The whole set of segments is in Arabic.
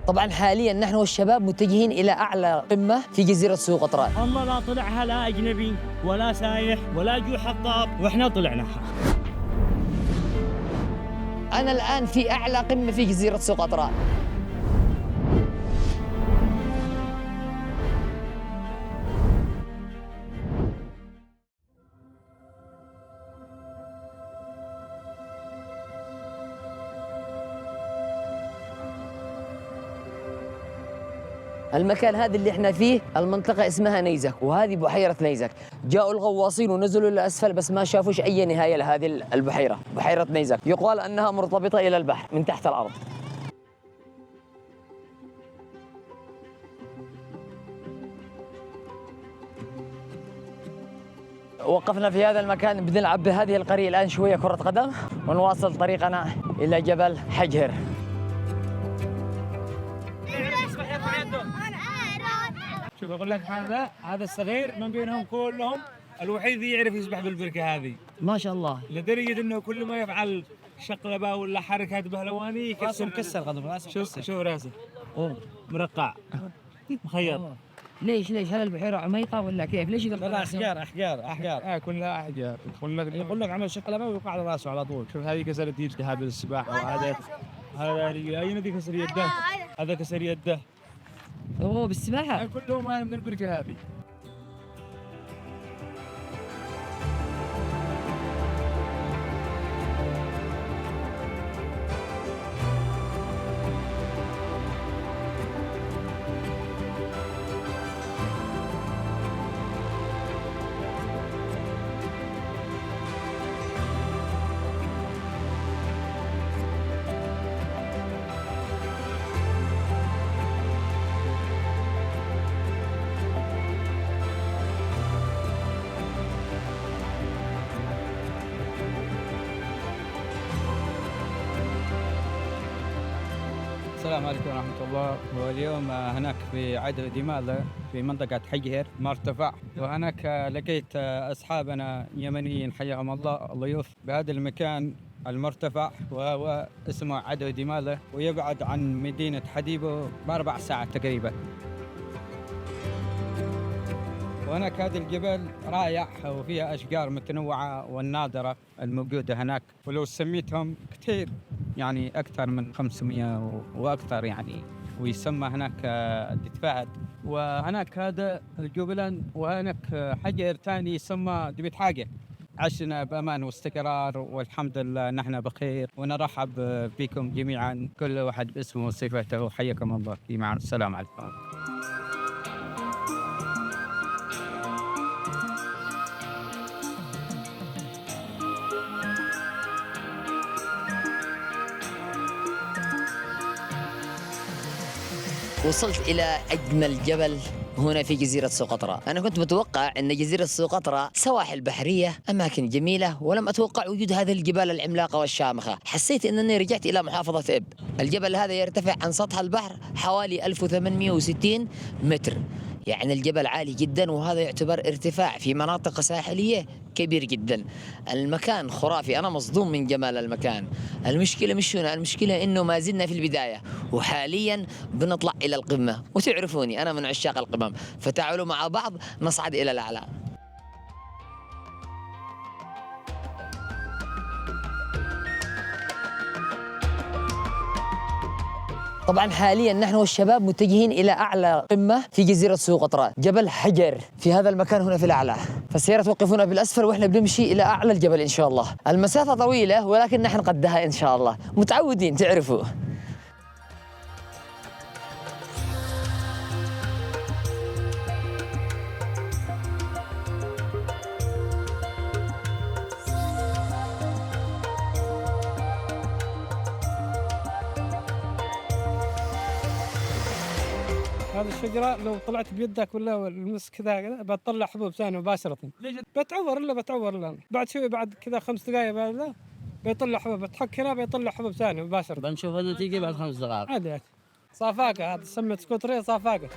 طبعا حاليا نحن والشباب متجهين إلى أعلى قمة في جزيرة سقطرى. الله لا طلعها لا أجنبي ولا سايح ولا جو حطاب، وإحنا طلعناها. أنا الآن في أعلى قمة في جزيرة سقطرى. المكان هذا اللي احنا فيه المنطقة اسمها نيزك، وهذه بحيرة نيزك. جاءوا الغواصين ونزلوا لأسفل بس ما شافوش أي نهاية لهذه البحيرة، بحيرة نيزك. يقال أنها مرتبطة إلى البحر من تحت الأرض. وقفنا في هذا المكان بنلعب بهذه القرية الآن شوية كرة قدم، ونواصل طريقنا إلى جبل حجر. شوف أقول لك هذا الصغير من بينهم كلهم الوحيد اللي يعرف يسبح بالبركة هذه. ما شاء الله. لدرجة إنه كل ما يفعل شقلبة ولا حركات بهلواني راسه مكسر قدم راسه. شوف راسه مرقع مخيط. ليش هل البحيرة عميقة ولا كيف؟ ليش يقول لا احجار كلها احجار. يقول لك عمل شقلبه ويوقع على راسه على طول. شوف هذه كسرت يده بالسباحة، وهذا هذا دي كسر يده، هذا كسر يده. اوه بالسباحة؟ كلهم من البركة هذه. السلام عليكم ورحمة الله. واليوم هناك في عدو دمالة في منطقة حجر مرتفع، وهناك لقيت أصحابنا يمنيين حياهم الله ضيوف بهذا المكان المرتفع، وهو اسمه عدو دمالة، ويبعد عن مدينة حديبو ب4 ساعات تقريبا. وهناك هذا الجبل رائع وفيها أشجار متنوعة والنادرة الموجودة هناك، ولو سميتهم كثير يعني أكثر من 500 وأكثر يعني، ويسمى هناك دتفاهد. وهناك هذا الجبلان، وهناك حجر ثاني يسمى دبيت حاجة. عشنا بأمان واستقرار والحمد لله نحن بخير، ونرحب بكم جميعا كل واحد باسمه وصفته. حياكم الله جميعا. السلام عليكم. وصلت إلى أجمل جبل هنا في جزيرة سقطرى. أنا كنت متوقع أن جزيرة سقطرى سواحل بحرية، أماكن جميلة، ولم أتوقع وجود هذه الجبال العملاقة والشامخة. حسيت أنني رجعت إلى محافظة إب. الجبل هذا يرتفع عن سطح البحر حوالي 1860 متر، يعني الجبل عالي جدا، وهذا يعتبر ارتفاع في مناطق ساحلية كبير جدا. المكان خرافي، أنا مصدوم من جمال المكان. المشكلة مش هنا، المشكلة إنه ما زلنا في البداية، وحاليا بنطلع إلى القمة. وتعرفوني أنا من عشاق القمم، فتعالوا مع بعض نصعد إلى الأعلى. طبعا حاليا نحن والشباب متجهين إلى أعلى قمة في جزيرة سقطرى، جبل حجر، في هذا المكان هنا في الأعلى. فالسيارة توقفونا بالأسفل وإحنا بنمشي إلى أعلى الجبل إن شاء الله. المسافة طويلة ولكن نحن قدها إن شاء الله، متعودين تعرفوا. هذه الشجرة لو طلعت بيدك ولا المس كذا بتطلع حبوب ثانية مباشرة. بتعور بعد شوي، بعد كذا 5 دقائق بعد بيطلع حبوب، بتحك هنا بيطلع حبوب ثانية مباشرة. بنشوف النتيجة بعد 5 دقائق. عادي صافاقة، هذا سمت سكوترية صافاقة.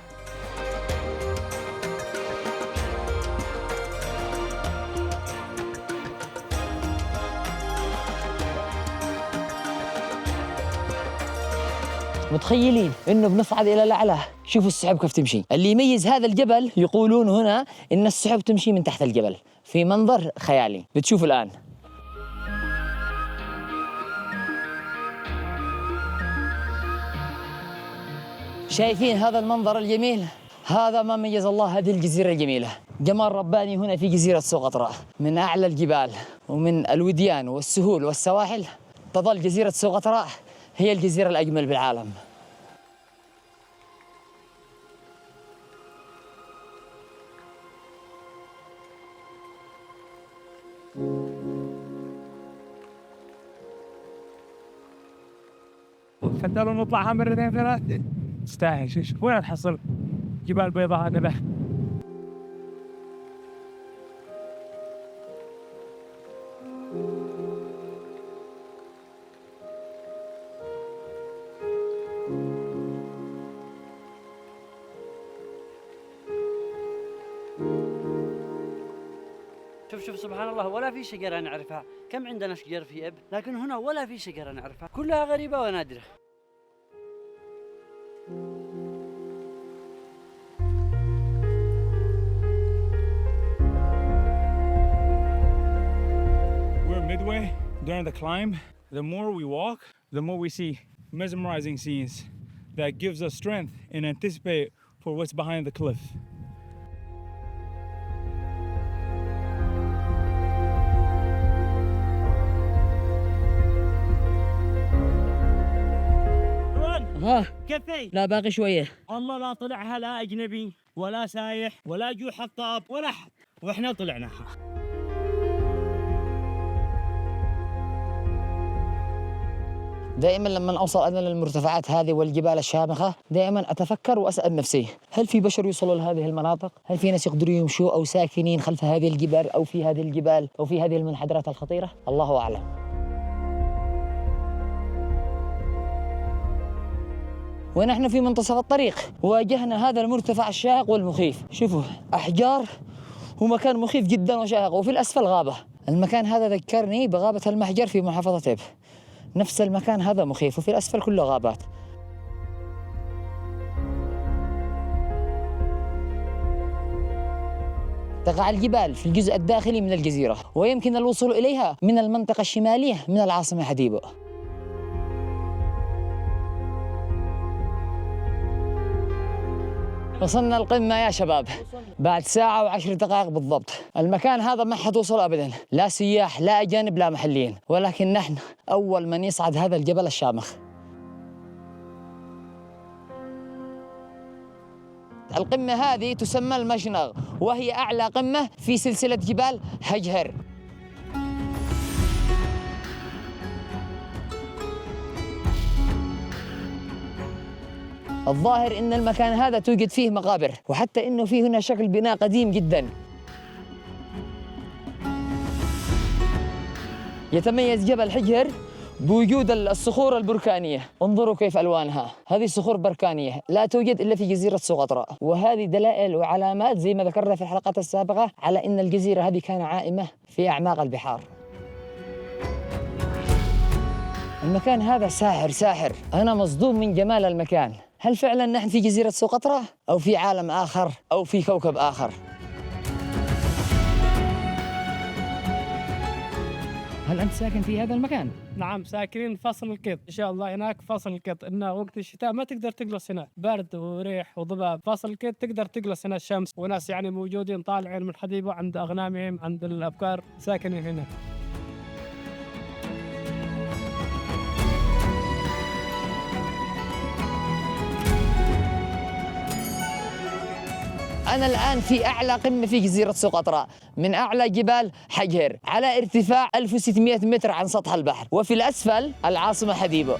متخيلين انه بنصعد الى الاعلى؟ شوفوا السحب كيف تمشي. اللي يميز هذا الجبل يقولون هنا ان السحب تمشي من تحت الجبل في منظر خيالي. بتشوفوا الان. شايفين هذا المنظر الجميل؟ هذا ما ميز الله هذه الجزيرة الجميلة. جمال رباني هنا في جزيرة سقطرى، من أعلى الجبال ومن الوديان والسهول والسواحل تظل جزيرة سقطرى هي الجزيرة الأجمل بالعالم. حتى لو نطلعها مرتين ثلاث تستاهل. شوف وين تحصل جبال بيضاء نبه. شوف سبحان الله، ولا في شجرة نعرفها. كم عندنا شجر في إب، لكن هنا ولا في شجرة نعرفها، كلها غريبة ونادرة. We're midway during the climb. The more we walk, the more we see mesmerizing scenes that gives us strength and anticipate for what's behind the cliff. كفي لا باقي شوية. الله لا طلعها لا أجنبي ولا سايح ولا جو حطاب ولا حد، وإحنا طلعناها. دائما لما أوصل أنا للمرتفعات هذه والجبال الشامخة دائما أتفكر وأسأل نفسي، هل في بشر يوصلوا لهذه المناطق؟ هل في ناس يقدروا يمشوا أو ساكنين خلف هذه الجبال أو في هذه الجبال أو في هذه المنحدرات الخطيرة؟ الله أعلم. ونحن في منتصف الطريق واجهنا هذا المرتفع الشاهق والمخيف. شوفوا أحجار ومكان مخيف جدا وشاهق، وفي الأسفل غابة. المكان هذا ذكرني بغابة المحجر في محافظة إب. نفس المكان هذا مخيف وفي الأسفل كله غابات. تقع الجبال في الجزء الداخلي من الجزيرة، ويمكن الوصول إليها من المنطقة الشمالية من العاصمة حديبو. وصلنا القمة يا شباب بعد ساعة و10 دقائق بالضبط. المكان هذا ما حتوصل أبدا، لا سياح لا أجانب لا محليين، ولكن نحن أول من يصعد هذا الجبل الشامخ. القمة هذه تسمى المشنغ، وهي أعلى قمة في سلسلة جبال هجهر. الظاهر إن المكان هذا توجد فيه مقابر، وحتى إنه فيه هنا شكل بناء قديم جدا. يتميز جبل حجر بوجود الصخور البركانية. انظروا كيف ألوانها، هذه صخور بركانية لا توجد إلا في جزيرة سقطرى، وهذه دلائل وعلامات زي ما ذكرنا في الحلقات السابقة على إن الجزيرة هذه كانت عائمة في أعماق البحار. المكان هذا ساحر، أنا مصدوم من جمال المكان. هل فعلا نحن في جزيرة سقطرى أو في عالم آخر أو في كوكب آخر؟ هل أنت ساكن في هذا المكان؟ نعم ساكنين فصل القط إن شاء الله. هناك فصل القط، إنه وقت الشتاء ما تقدر تجلس هنا، برد وريح وضباب. فصل القط تقدر تجلس هنا الشمس، وناس يعني موجودين طالعين من حديبة عند أغنامهم عند الأبكار ساكنين هنا. أنا الآن في أعلى قمة في جزيرة سقطرى، من أعلى جبال حجهر، على ارتفاع 1600 متر عن سطح البحر، وفي الأسفل العاصمة حديبو.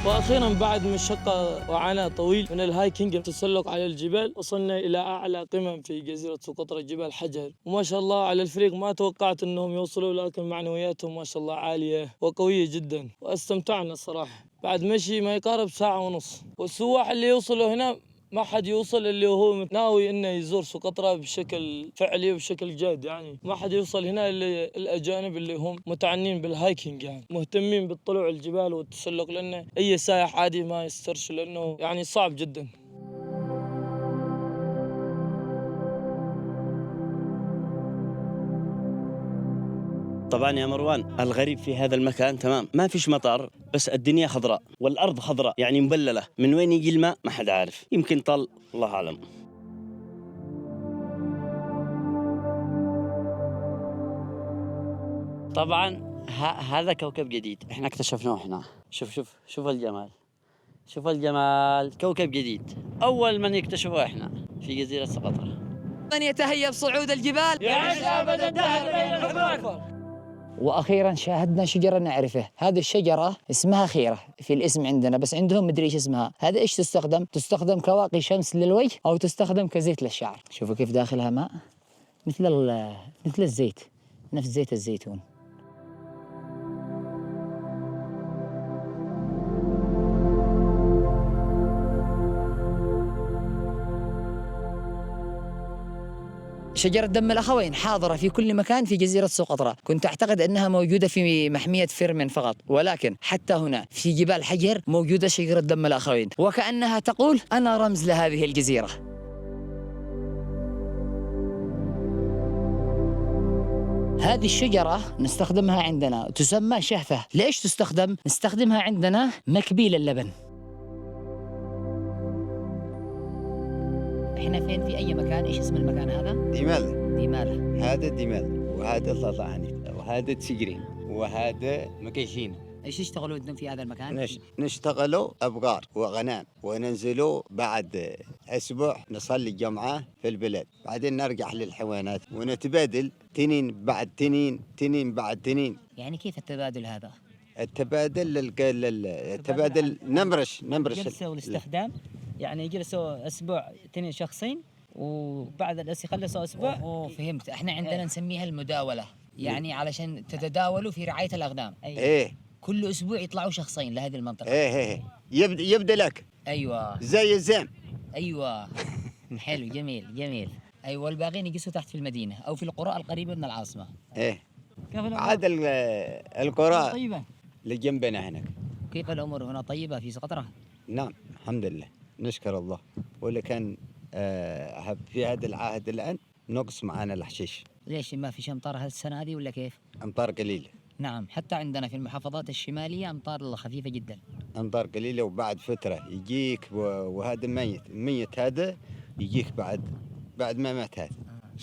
واخيرا بعد مشقه وعناء طويل من الهايكينج والتسلق على الجبال، وصلنا الى اعلى قمم في جزيره سقطرى جبال حجر. وما شاء الله على الفريق، ما توقعت انهم يوصلوا، لكن معنوياتهم ما شاء الله عاليه وقويه جدا، واستمتعنا الصراحه. بعد مشي ما يقارب ساعة ونص. والسواح اللي يوصلوا هنا ما حد يوصل اللي هو ناوي انه يزور سقطرى بشكل فعلي وبشكل جاد، يعني ما حد يوصل هنا الا الاجانب اللي هم متعنين بالهايكينج، يعني مهتمين بالطلوع الجبال والتسلق، لانه اي سائح عادي ما يسترشل لانه يعني صعب جدا. طبعا يا مروان، الغريب في هذا المكان تمام ما فيش مطر، بس الدنيا خضراء والأرض خضراء يعني مبللة. من وين يجي الماء ما حد عارف، يمكن طل، الله أعلم. طبعا هذا كوكب جديد احنا اكتشفناه هنا. شوف الجمال، شوف الجمال، كوكب جديد أول من يكتشفه احنا في جزيرة سقطرى. من يتهيأ بصعود الجبال يعيش أبد الدهر بين الحفار. واخيرا شاهدنا شجره نعرفه. هذه الشجره اسمها خيره في الاسم عندنا، بس عندهم مدري ايش اسمها. هذا ايش تستخدم كواقي شمس للوجه او تستخدم كزيت للشعر. شوفوا كيف داخلها ماء مثل الزيت، نفس زيت الزيتون. شجرة دم الأخوين حاضرة في كل مكان في جزيرة سقطرى. كنت أعتقد أنها موجودة في محمية فيرمين فقط، ولكن حتى هنا في جبال حجر موجودة شجرة دم الأخوين، وكأنها تقول أنا رمز لهذه الجزيرة. هذه الشجرة نستخدمها عندنا، تسمى شهفة. ليش تستخدم؟ نستخدمها عندنا مكبي للبن. احنا فين في اي مكان؟ ايش اسم المكان هذا؟ ديمال. هذا ديمال، وهذا طلعني، وهذا تسجرين، وهذا مكيشين. ايش تشتغلوا انتم في هذا المكان؟ نشتغلوا أبقار وغنم، وننزلوا بعد أسبوع نصلي الجمعة في البلد، بعدين نرجع للحيوانات ونتبادل تنين بعد تنين، تنين بعد تنين. يعني كيف التبادل هذا؟ التبادل نمرش جلسوا الاستخدام، يعني جلسوا اسبوع اثنين شخصين، وبعد يخلصوا اسبوع. فهمت. احنا عندنا نسميها المداولة، يعني علشان تتداولوا في رعاية الأقدام. ايه كل اسبوع يطلعوا شخصين لهذه المنطقة. ايه يبدأ لك ايوه زي الزين. ايوه حلو، جميل. ايوه، والباقيين يجلسوا تحت في المدينة او في القرى القريبة من العاصمة. ايه عاد القرى طيبة اللي جنبنا هناك. كيف الامور هنا طيبة في سقطرى؟ نعم الحمد لله، نشكر الله. ولا كان في هذا العهد الآن نقص معنا الحشيش. ليش ما في امطار هالسنة هذه ولا كيف؟ أمطار قليلة. نعم، حتى عندنا في المحافظات الشمالية أمطار خفيفة جدا. أمطار قليلة، وبعد فترة يجيك وهذا الميت هذا يجيك بعد ما مات هذا.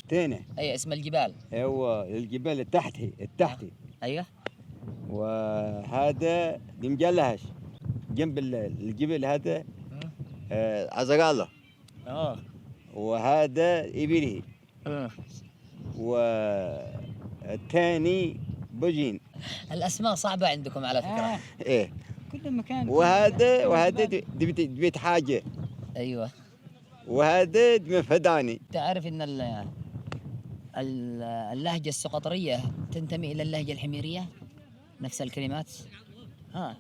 تاني أي اسم الجبال؟ هو الجبال التحتي. أيوه. وهذا بمجلهش جنب الجبل هذا عزقالة. وهذا إبره. والثاني بوجين. الأسماء صعبة عندكم على فكرة. إيه. كل مكان. وهذا دبيت حاجة. أيوه. وهذا دم فداني. تعرف إن اللهجة السقطرية تنتمي إلى اللهجة الحميرية، نفس الكلمات.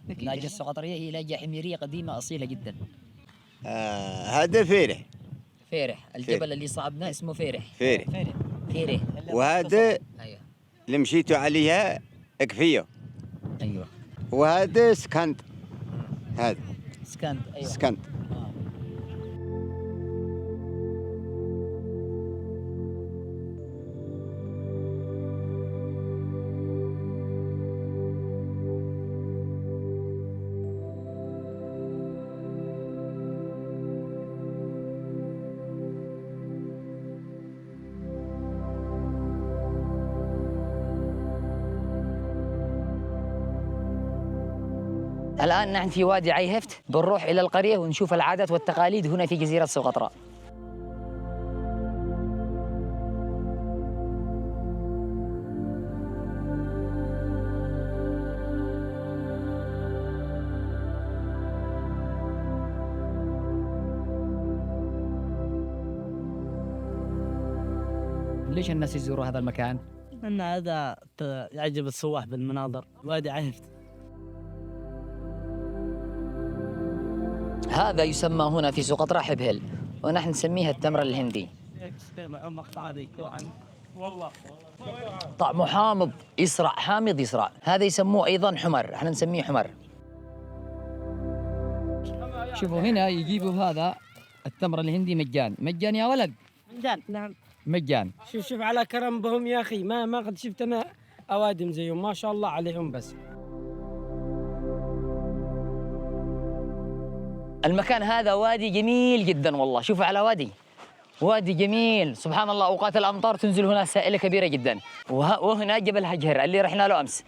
اللهجة السقطرية هي لهجة حميرية قديمة أصيلة جدا. هذا فيرح. الجبل اللي صعدناه اسمه فيرح. وهذا أيوه. اللي مشيتوا عليها اكفيه. أيوه. وهذا سكند. هذا أيوه. سكند. الآن نحن في وادي عيهفت، بنروح إلى القرية ونشوف العادات والتقاليد هنا في جزيرة سقطرى. ليش الناس يزوروا هذا المكان؟ ان هذا يعجب السواح بالمناظر. وادي عهفت هذا يسمى هنا في سقطرى حبهل، ونحن نسميها التمر الهندي. طعمه حامض يصرع، حامض يصرع. هذا يسموه أيضا حمر، احنا نسميه حمر. شوفوا هنا يجيبوا هذا التمر الهندي مجان. مجان يا ولد؟ مجان. نعم مجان. شوف على كرم بهم يا أخي، ما قد شفت أنا أوادم زيهم، ما شاء الله عليهم. بس المكان هذا وادي جميل جدا والله. شوفوا على وادي جميل سبحان الله. أوقات الأمطار تنزل هنا سائلة كبيرة جدا. وهنا جبل هجهر اللي رحنا له أمس.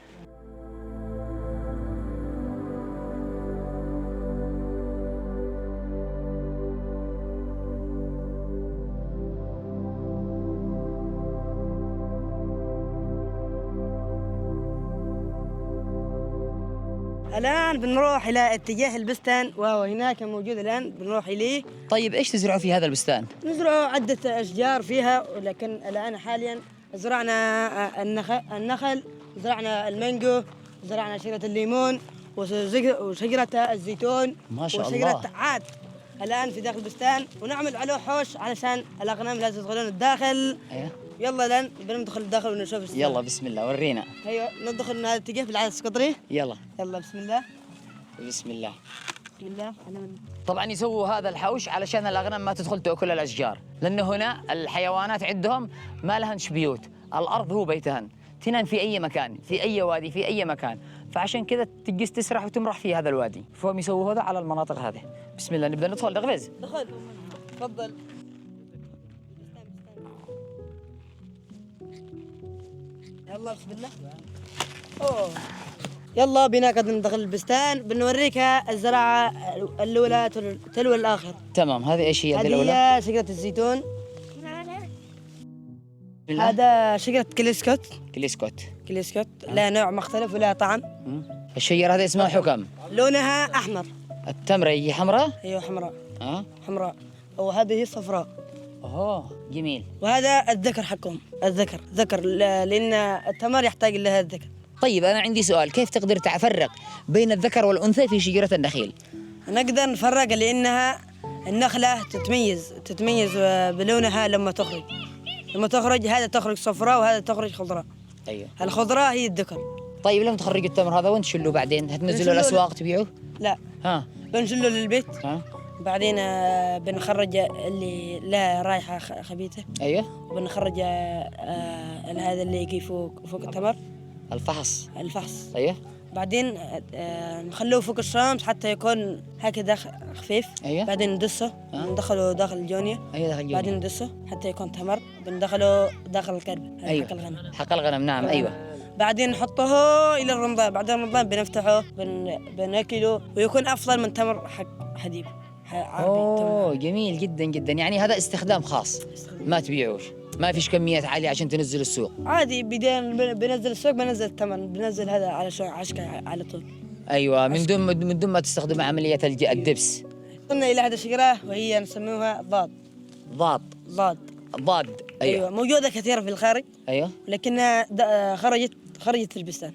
الآن بنروح إلى اتجاه البستان، وهو هناك موجود الآن بنروح إليه. طيب إيش تزرعوا في هذا البستان؟ نزرع عدة أشجار فيها، ولكن الآن حاليا زرعنا النخل، زرعنا المانجو، زرعنا شجرة الليمون وشجرة الزيتون ما شاء وشجرة الله. عاد الآن في داخل البستان، ونعمل عليه حوش علشان الأغنام لا تدخلون الداخل. أيوه. يلا الآن بندخل الداخل ونشوف البستان. يلا بسم الله ورينا. ايوه ندخل من هذا الاتجاه بالعادة السقطري. يلا بسم الله. بسم الله. بسم الله. طبعا يسووا هذا الحوش علشان الأغنام ما تدخل تأكل الأشجار، لأنه هنا الحيوانات عندهم ما لهنش بيوت، الأرض هو بيتهن، تنام في أي مكان، في أي وادي، في أي مكان، فعشان كذا تجلس تسرح وتمرح في هذا الوادي، فهم يسووا هذا على المناطق هذه. بسم الله نبدأ ندخل نغفز. دخل تفضل. يلا بسم الله. أوه. يلا بينا قد ندخل البستان، بنوريك الزراعة الأولى تلو الآخر. تمام. هذه إيش هي هذه الأولى؟ هي شجرة الزيتون. هذا شجرة كليسكوت. لها نوع مختلف ولها طعم. الشجرة هذه اسمها حكم. لونها أحمر. التمرة هي حمراء؟ ايوه حمراء. حمراء. وهذه صفراء. اوه جميل. وهذا الذكر حقهم، ذكر لأن التمر يحتاج لها الذكر. طيب أنا عندي سؤال، كيف تقدر تفرق بين الذكر والأنثى في شجرة النخيل؟ نقدر نفرق لأنها النخلة تتميز بلونها لما تخرج هذا تخرج صفراء وهذا تخرج خضراء. أيوه. الخضراء هي الذكر. طيب لما تخرجوا التمر هذا وين تشلوه بعدين؟ هتنزلوا الأسواق تبيعوه؟ لا. بنشله للبيت. بعدين بنخرج اللي لا رائحة خبيثة. أيوه. وبنخرج هذا اللي يجي فوق التمر. الفحص. أيوه. بعدين نخلوه فوق الشمس حتى يكون هكذا خفيف. أيوه. بعدين ندسه ندخله داخل الجونية. أيوه داخل الجونية. بعدين ندسه حتى يكون تمر، بندخله داخل الكرب. أيوه. حق الغنم. حق الغنم نعم. أيوه. بعدين نحطه إلى رمضان، بعد رمضان بنفتحه بناكله ويكون أفضل من تمر حق حديب. اوه جميل جدا جدا. يعني هذا استخدام خاص ما تبيعوش، ما فيش كميات عالية عشان تنزل السوق؟ عادي بنزل السوق، بنزل الثمن، بنزل هذا على عشكة على طول. ايوه من دون ما تستخدم عملية الدبس. وصلنا إلى هذه الشجرة وهي نسميها ضاد. أيوة. موجودة كثيرة في الخارج. أيوه. لكنها خرجت في البستان.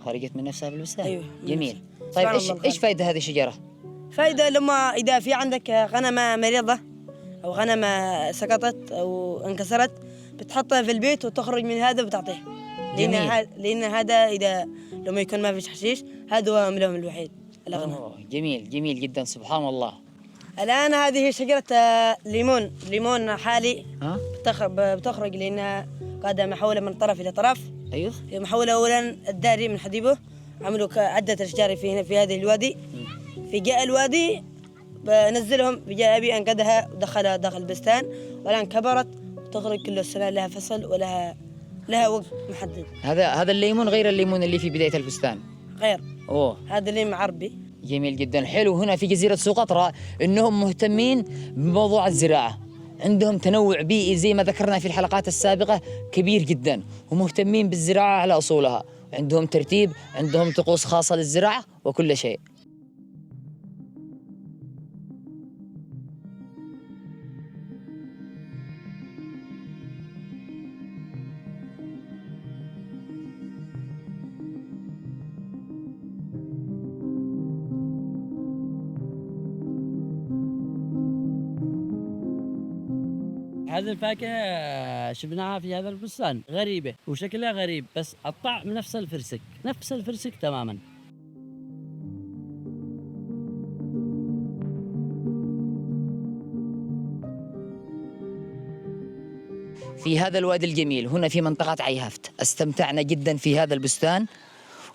خرجت من نفسها في البستان. أيوه. جميل. طيب ايش فائدة هذه الشجرة؟ فائدة لما إذا في عندك غنمة مريضة أو غنمة سقطت أو انكسرت بتحطها في البيت وتخرج من هذا وبتعطيه. لأن هذا إذا لما يكون ما فيش حشيش هذا هو أملهم الوحيد الأغنى. جميل جميل جدا سبحان الله. الآن هذه شجرة ليمون حالي. بتخرج لأنها قاعدة محولة من طرف إلى طرف. أيوه. محولة أولا الداري من حديبه، عملوا عدة أشجار في هذه الوادي. في جاء الوادي بنزلهم، جاء أبي أنقذها ودخلها داخل البستان، والآن كبرت وتخرج كل السنة، لها فصل ولها وقت محدد. هذا الليمون غير الليمون اللي في بداية البستان؟ غير. أوه. هذا الليمون عربي. جميل جدا. حلو. هنا في جزيرة سقطرى إنهم مهتمين بموضوع الزراعة، عندهم تنوع بيئي زي ما ذكرنا في الحلقات السابقة كبير جدا، ومهتمين بالزراعة على أصولها، عندهم ترتيب، عندهم طقوس خاصة للزراعة وكل شيء. هذه الفاكهة شفناها في هذا البستان غريبة وشكلها غريب، بس الطعم نفس الفرسك، نفس الفرسك تماما. في هذا الوادي الجميل هنا في منطقة عيهفت استمتعنا جدا في هذا البستان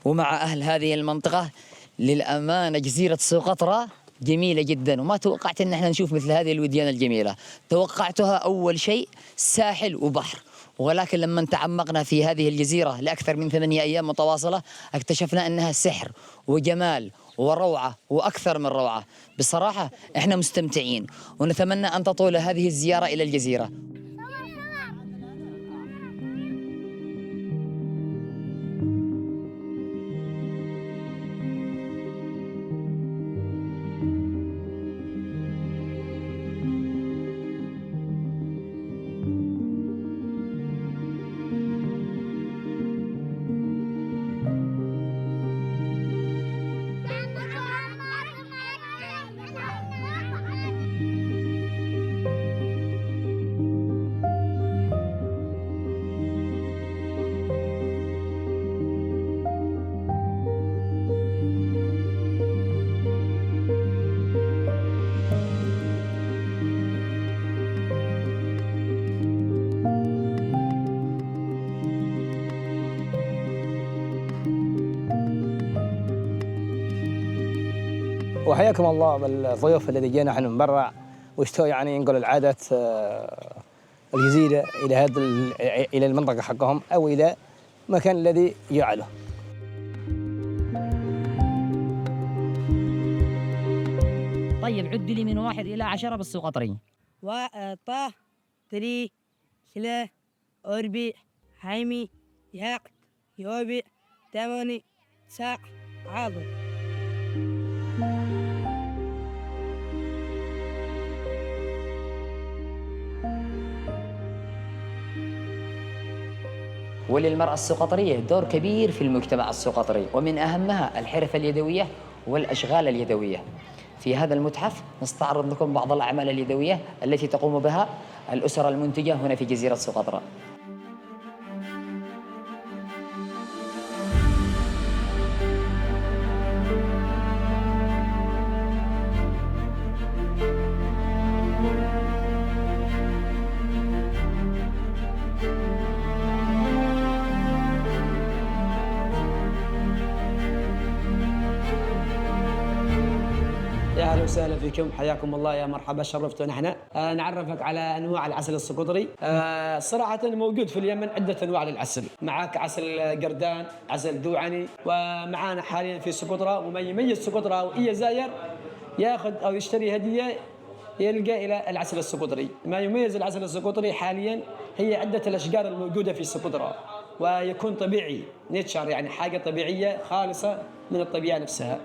ومع أهل هذه المنطقة. للأمانة جزيرة سقطرى جميلة جدا، وما توقعت أن احنا نشوف مثل هذه الوديان الجميلة. توقعتها أول شيء ساحل وبحر، ولكن لما تعمقنا في هذه الجزيرة لأكثر من 8 أيام متواصلة اكتشفنا أنها سحر وجمال وروعة وأكثر من روعة. بصراحة احنا مستمتعين ونتمنى أن تطول هذه الزيارة إلى الجزيرة. وحياكم الله بالضيوف الذي جينا احنا من برا واشتوا يعني نقول العادة الجزيرة إلى المنطقة حقهم أو إلى مكان الذي يعله. طيب عد لي من 1 إلى 10 بالسقطري. طه 3 3 4 حيمي ياقت يوبي 8 9 عاضر. وللمرأة السقطرية دور كبير في المجتمع السقطري، ومن أهمها الحرف اليدوية والأشغال اليدوية. في هذا المتحف نستعرض لكم بعض الأعمال اليدوية التي تقوم بها الأسر المنتجة هنا في جزيرة سقطرى. يا اهلا وسهلا فيكم، حياكم الله، يا مرحبا، شرفتونا احنا. نعرفك على انواع العسل السقطري. صراحه موجود في اليمن عده انواع للعسل، معك عسل قردان، عسل دوعني، ومعانا حاليا في سقطرى. ومن يميز سقطرى او اي زاير ياخذ او يشتري هديه يلقى الى العسل السقطري. ما يميز العسل السقطري حاليا هي عده الاشجار الموجوده في سقطرى، ويكون طبيعي نيتشر، يعني حاجه طبيعيه خالصه من الطبيعه نفسها.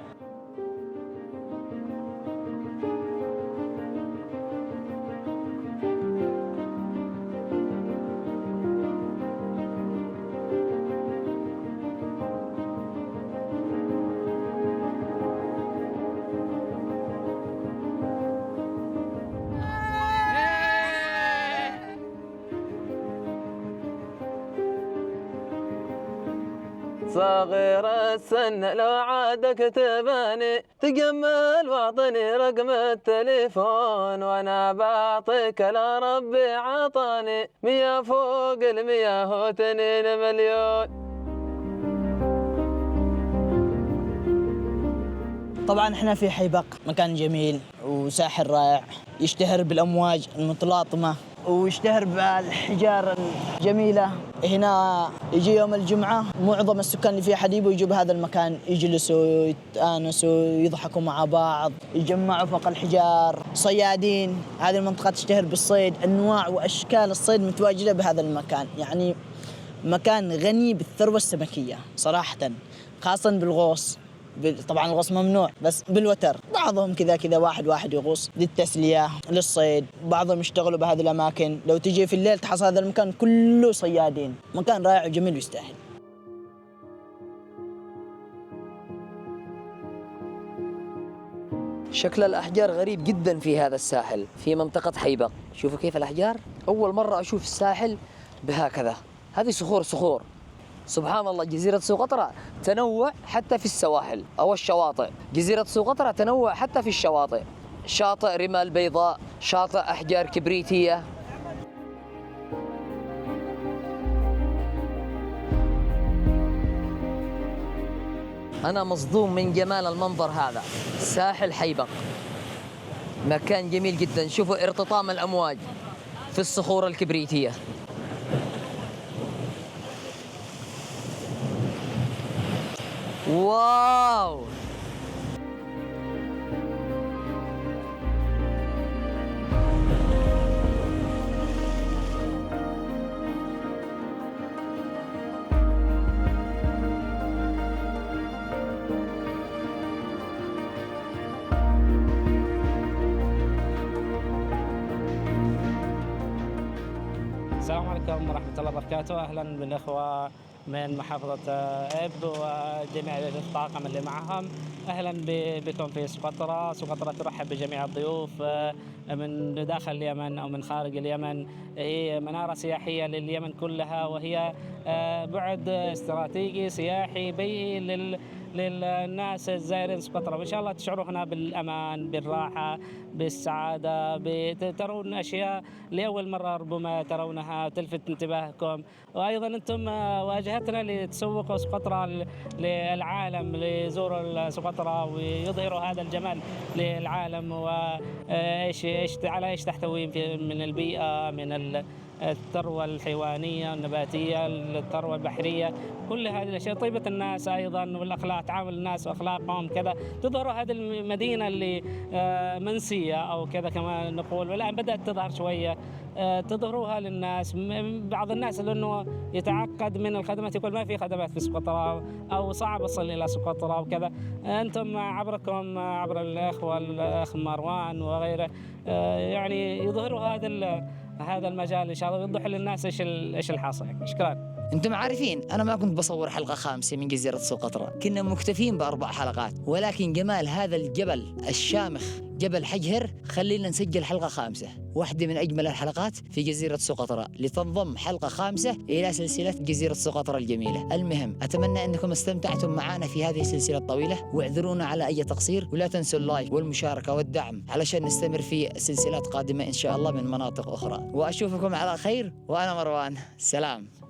صغير السن لو عادك تباني تجمل واعطني رقم التليفون وانا بعطيك لا ربي عطاني 100 فوق 102 مليون. طبعا احنا في حيبق، مكان جميل وساحل رائع يشتهر بالامواج المتلاطمه ويشتهر بالحجار الجميله. هنا يجي يوم الجمعه معظم السكان اللي في حديبه يجوا بهذا المكان يجلسوا يتآنسوا يضحكوا مع بعض، يجمعوا فوق الحجار. صيادين، هذه المنطقه تشتهر بالصيد، انواع واشكال الصيد متواجده بهذا المكان، يعني مكان غني بالثروه السمكيه صراحه، خاصه بالغوص. طبعا الغوص ممنوع، بس بالوتر بعضهم كذا واحد يغوص للتسلية للصيد. بعضهم يشتغلوا بهذه الأماكن. لو تجي في الليل تحصل هذا المكان كله صيادين. مكان رائع وجميل ويستاهل. شكل الأحجار غريب جدا في هذا الساحل في منطقة حيبق. شوفوا كيف الأحجار، أول مرة أشوف الساحل بهكذا. هذه صخور. سبحان الله، جزيرة سقطرى تنوع حتى في السواحل أو الشواطئ. جزيرة سقطرى تنوع حتى في الشواطئ، شاطئ رمال بيضاء، شاطئ أحجار كبريتية. أنا مصدوم من جمال المنظر هذا. ساحل حيبق مكان جميل جدا. شوفوا ارتطام الأمواج في الصخور الكبريتية. واو، السلام عليكم ورحمة الله وبركاته. أهلا بالأخوة من محافظة إب وجميع الطاقم اللي معهم. أهلا بكم في سقطرى. سقطرى ترحب بجميع الضيوف من داخل اليمن أو من خارج اليمن. هي منارة سياحية لليمن كلها، وهي بعد استراتيجي سياحي بيئي للناس الزائرين سقطرى. وإن شاء الله تشعروا هنا بالأمان، بالراحة، بالسعادة، ترون أشياء لأول مرة ربما ترونها تلفت انتباهكم. وأيضا أنتم واجهتنا لتسوقوا سقطرى للعالم، ليزوروا سقطرى ويظهروا هذا الجمال للعالم، وإيش على إيش تحتوي من البيئة، من الثروة الحيوانية النباتية، الثروة البحرية، كل هذه الأشياء، طيبة الناس أيضا والأخلاق، تعامل الناس وأخلاقهم كذا. تظهر هذه المدينة اللي منسية أو كذا كما نقول، والآن بدأت تظهر شوية، تظهروها للناس. بعض الناس لأنه يتعقد من الخدمات، يقول ما في خدمات في سقطرى أو صعب أصل إلى سقطرى وكذا. أنتم عبركم، عبر الأخوة الأخ مروان وغيره، يعني يظهروا هذا المجال إن شاء الله، يوضح للناس إيش الحاصل. شكرا. انتم عارفين انا ما كنت بصور حلقة 5 من جزيرة سقطرى، كنا مكتفين ب4 حلقات، ولكن جمال هذا الجبل الشامخ جبل حجهر خلينا نسجل حلقة 5، واحدة من اجمل الحلقات في جزيرة سقطرى، لتنضم حلقة 5 الى سلسلة جزيرة سقطرى الجميلة. المهم اتمنى انكم استمتعتم معنا في هذه السلسلة الطويلة، واعذرونا على اي تقصير، ولا تنسوا اللايك والمشاركة والدعم علشان نستمر في سلسلات قادمة ان شاء الله من مناطق اخرى. واشوفكم على خير، وانا مروان، سلام.